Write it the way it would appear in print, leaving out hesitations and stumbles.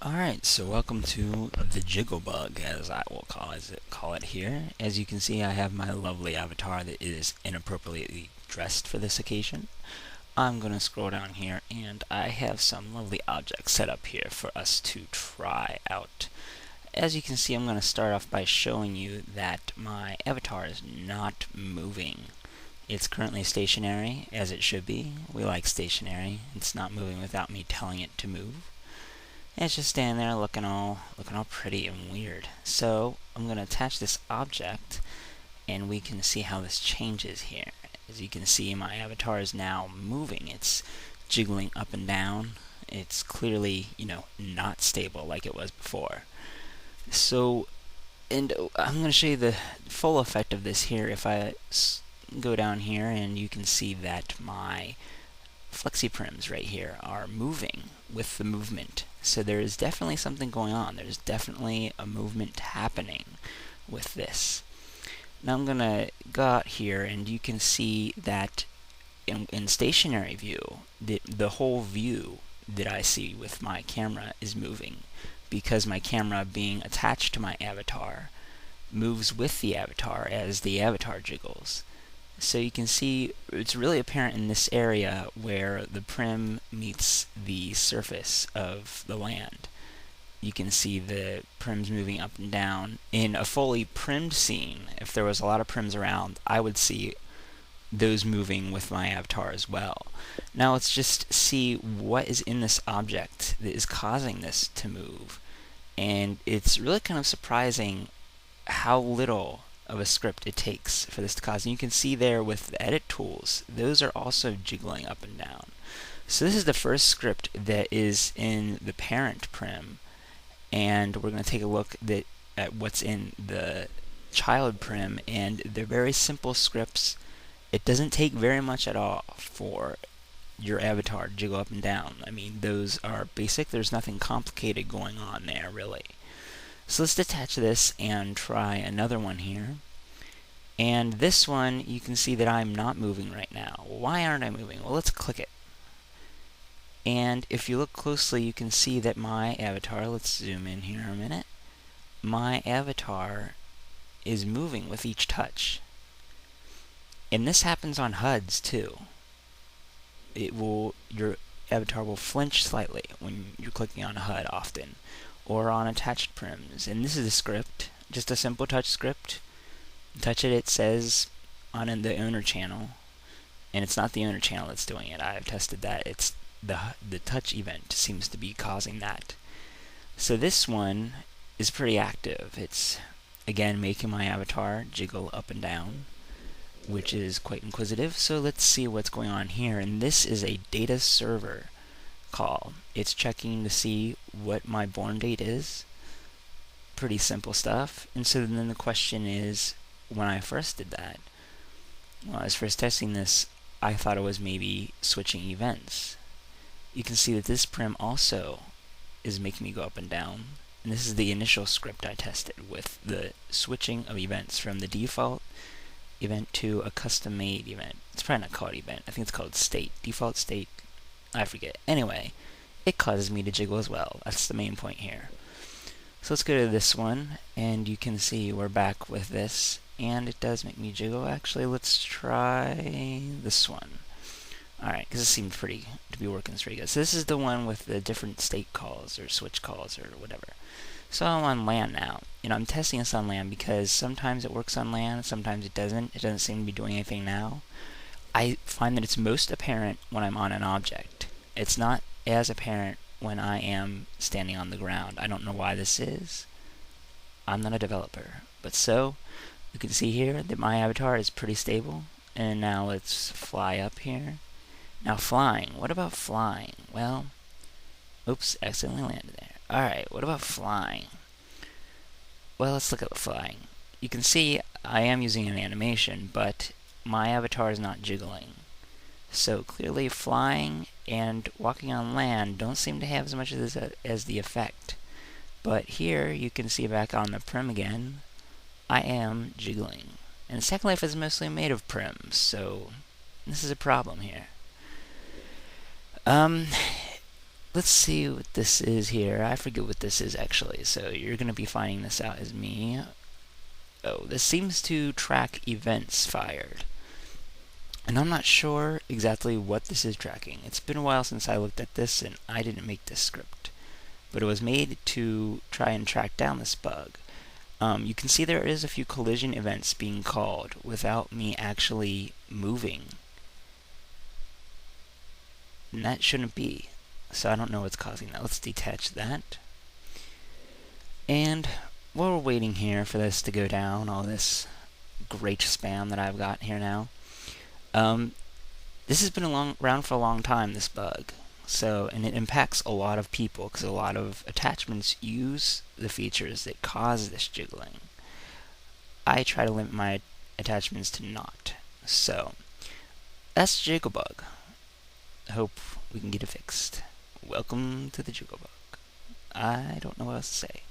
Alright, so welcome to the Jiggle Bug, as I will call it here. As you can see, I have my lovely avatar that is inappropriately dressed for this occasion. I'm going to scroll down here, and I have some lovely objects set up here for us to try out. As you can see, I'm going to start off by showing you that my avatar is not moving. It's currently stationary, as it should be. We like stationary. It's not moving without me telling it to move. And it's just standing there looking all pretty and weird. So I'm going to attach this object, and we can see how this changes here. As you can see, my avatar is now moving. It's jiggling up and down. It's clearly, not stable like it was before. So, and I'm going to show you the full effect of this here. If I go down here, and you can see that my flexiprims right here are moving with the movement. So there is definitely something going on. There's definitely a movement happening with this. Now I'm going to go out here, and you can see that in stationary view, the whole view that I see with my camera is moving, because my camera being attached to my avatar moves with the avatar as the avatar jiggles. So you can see it's really apparent in this area where the prim meets the surface of the land. You can see the prims moving up and down. In a fully primmed scene, if there was a lot of prims around, I would see those moving with my avatar as well. Now let's just see what is in this object that is causing this to move. And it's really kind of surprising how little of a script it takes for this to cause. And you can see there with the edit tools, those are also jiggling up and down. So this is the first script that is in the parent prim, and we're going to take a look at what's in the child prim, and they're very simple scripts. It doesn't take very much at all for your avatar to jiggle up and down. I mean, those are basic. There's nothing complicated going on there, really. So let's detach this and try another one here. And this one, you can see that I'm not moving right now. Why aren't I moving? Well, let's click it. And if you look closely, you can see that my avatar, let's zoom in here a minute, my avatar is moving with each touch. And this happens on HUDs too. Your avatar will flinch slightly when you're clicking on a HUD often, or on attached prims. And this is a script, just a simple touch script. Touch it, it says on the owner channel, and it's not the owner channel that's doing it. I've tested that. It's the touch event seems to be causing that. So this one is pretty active. It's again making my avatar jiggle up and down, which is quite inquisitive. So let's see what's going on here. And this is a data server call. It's checking to see what my born date is. Pretty simple stuff. And so then the question is, when I first did that, when I was first testing this, I thought it was maybe switching events. You can see that this prim also is making me go up and down. And this is the initial script I tested with the switching of events from the default event to a custom-made event. It's probably not called event. I think it's called state. Default state. I forget. Anyway, it causes me to jiggle as well. That's the main point here. So let's go to this one, and you can see we're back with this, and it does make me jiggle. Actually, let's try this one. Alright, because this seemed to be working pretty good. So this is the one with the different state calls, or switch calls, or whatever. So I'm on land now. I'm testing this on land because sometimes it works on land, sometimes it doesn't. It doesn't seem to be doing anything now. I find that it's most apparent when I'm on an object. It's not as apparent when I am standing on the ground. I don't know why this is. I'm not a developer. But so, you can see here that my avatar is pretty stable. And now let's fly up here. Now flying. What about flying? Well, oops, accidentally landed there. Alright, what about flying? Well, let's look at flying. You can see I am using an animation, but my avatar is not jiggling. So clearly flying and walking on land don't seem to have as much as the effect. But here you can see back on the prim again, I am jiggling. And Second Life is mostly made of prims, so this is a problem here. let's see what this is here. I forget what this is actually, so you're going to be finding this out as me. Oh, this seems to track events fired. And I'm not sure exactly what this is tracking. It's been a while since I looked at this, and I didn't make this script. But it was made to try and track down this bug. You can see there is a few collision events being called without me actually moving. And that shouldn't be. So I don't know what's causing that. Let's detach that. And while we're waiting here for this to go down, all this great spam that I've got here now, this has been around for a long time, this bug. So, and it impacts a lot of people because a lot of attachments use the features that cause this jiggling. I try to limit my attachments to not. So, that's Jiggle Bug. I hope we can get it fixed. Welcome to the Jiggle Bug. I don't know what else to say.